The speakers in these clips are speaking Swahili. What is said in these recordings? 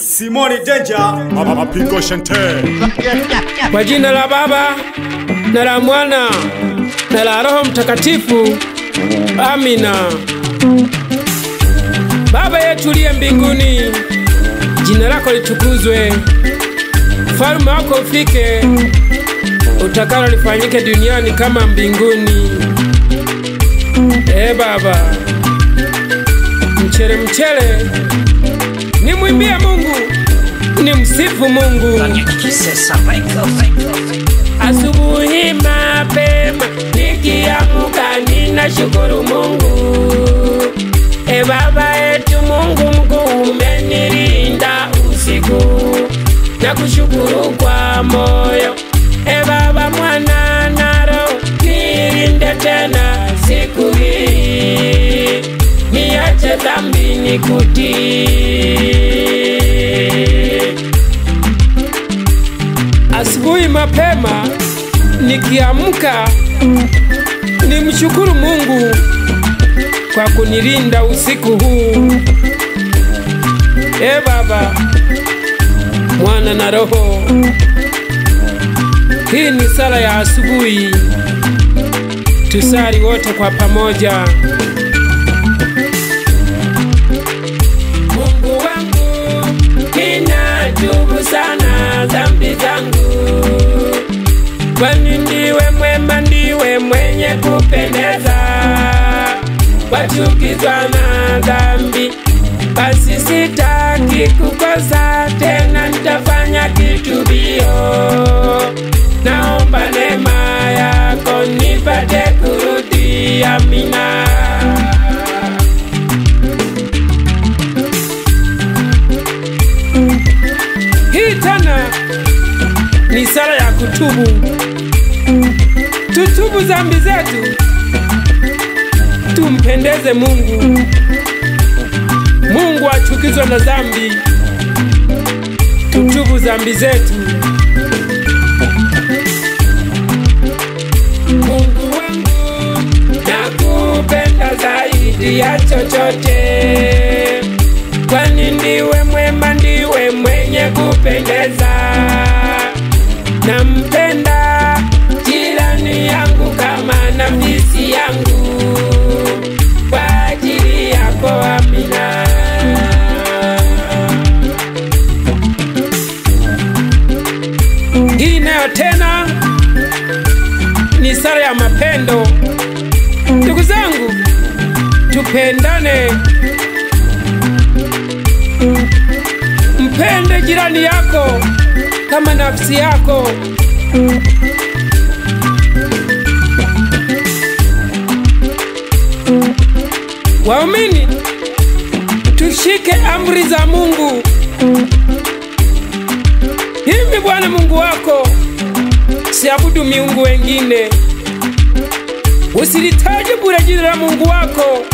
Simoni Danger, Mama Pingo Shante. Kwa jina la Baba na la Mwana na la Roho Mtakatifu. Amina. Baba yetu uliye mbinguni, jina lako litukuzwe. Ufalme wako ufike, utakalo lifanyike duniani kama mbinguni. Baba, mchele nimwimbie Mungu, nimsifu Mungu. Asubuhi mapema nikiamka ninashukuru Mungu. Baba yetu Mungu mkuu, umenilinda usiku na kushukuru kwa moyo. Baba, Mwana na Roho, nilinde tena siku hii, niache dhambi nikutii. Asubuhi mapema nikiamka nimshukuru Mungu kwa kunilinda usiku huu. Baba, Mwana na Roho, hii ni sala ya asubuhi, tusali wote kwa pamoja. Mungu wangu, ninatubu sana dhambi zangu, kwani ndiwe mwema, ndiwe mwenye kupendeza. Wachukizwa na dhambi, basi sitaki kukosa tena, nitafanya kitubio. Naomba neema yako nipate kurudi. Amina. Hii tena ni sala ya kutubu. Tutubu dhambi zetu, tumpendeze Mungu. Mungu achukizwa na dhambi. Tutubu dhambi zetu. Mungu wangu, nakupenda zaidi ya chochote, kwani ndiwe mwema, ndiwe mwenye kupendeza. Nampenda jirani yangu kama nafsi yangu, kwa ajili yako. Amina. Hii nayo tena ni sala ya mapendo. Ndugu zangu, tupendane. Mpende jirani yako kama nafsi yako. Waumini, tushike amri za Mungu. Hivi Bwana Mungu wako, siabudu miungu wengine. Usilitaje bure jina la Mungu wako.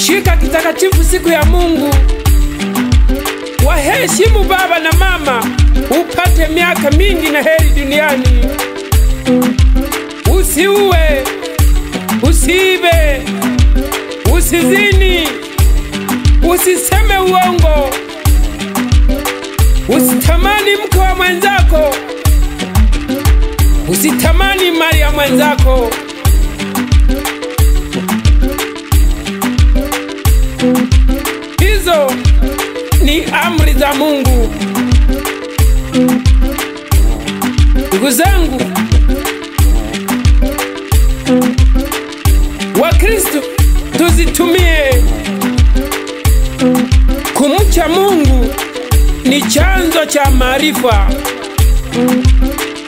Shika kitakatifu siku ya Mungu. Waheshimu baba na mama, upate miaka mingi na heri duniani. Usiue, usiibe, usizini, usiseme uongo, usitamani mke wa mwenzako, usitamani mali ya mwenzako. Hizo ni amri za Mungu. Ndugu zangu wa Kristo, tuzitumie. Kumcha Mungu ni chanzo cha maarifa.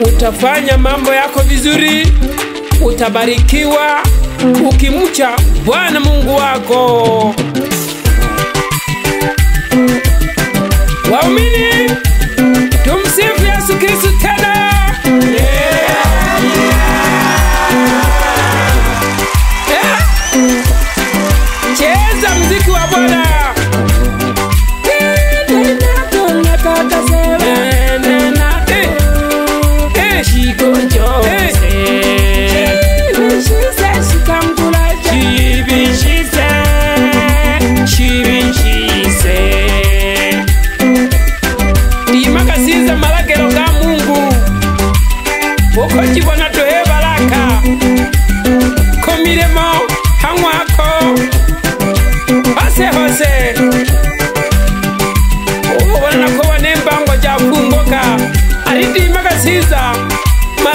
Utafanya mambo yako vizuri, utabarikiwa ukimcha Bwana Mungu wako. Waumini, tumsifu Yesu Kristo tena. Cheza muziki wa Bwana. She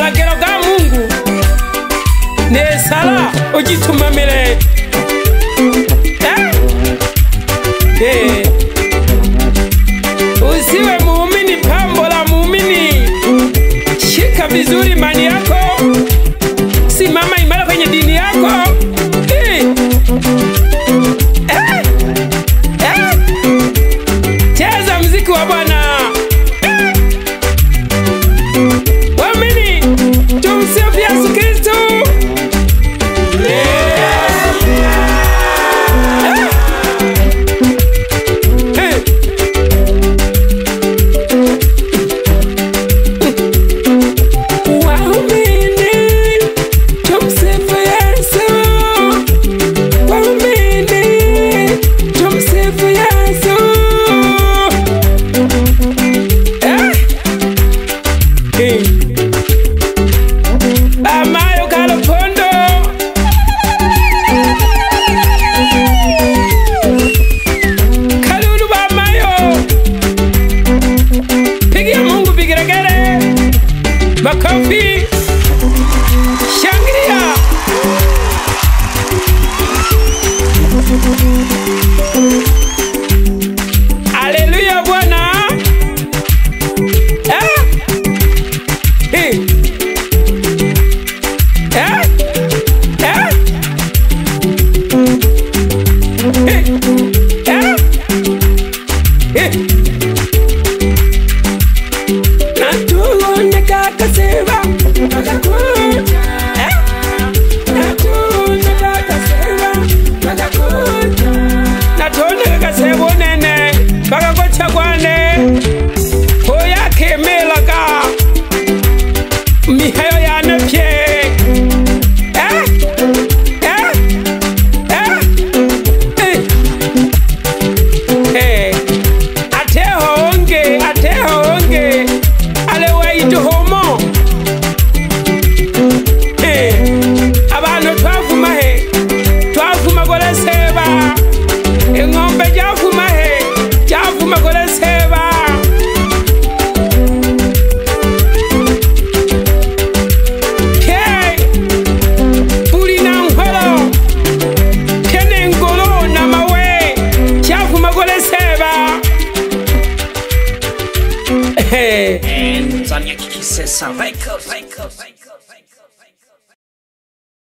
malagelo ga Mungu nesala ujitumamile. Usiwe muumini pambo la muumini. Shika vizuri imani yako, simama imara kwenye dini yako. Cheza mziki wa Bwana. Waamini, tumsifu Yesu Kristo. Makofi, shangilia. Haleluya Bwana. Mihayo ya nepye. Ateho onge. Alewa ito homo. Abano twavuma he. Twavuma gole seba. Ngombe javuma he. Javuma gole seba. Zania Kiki Sessa, wake up.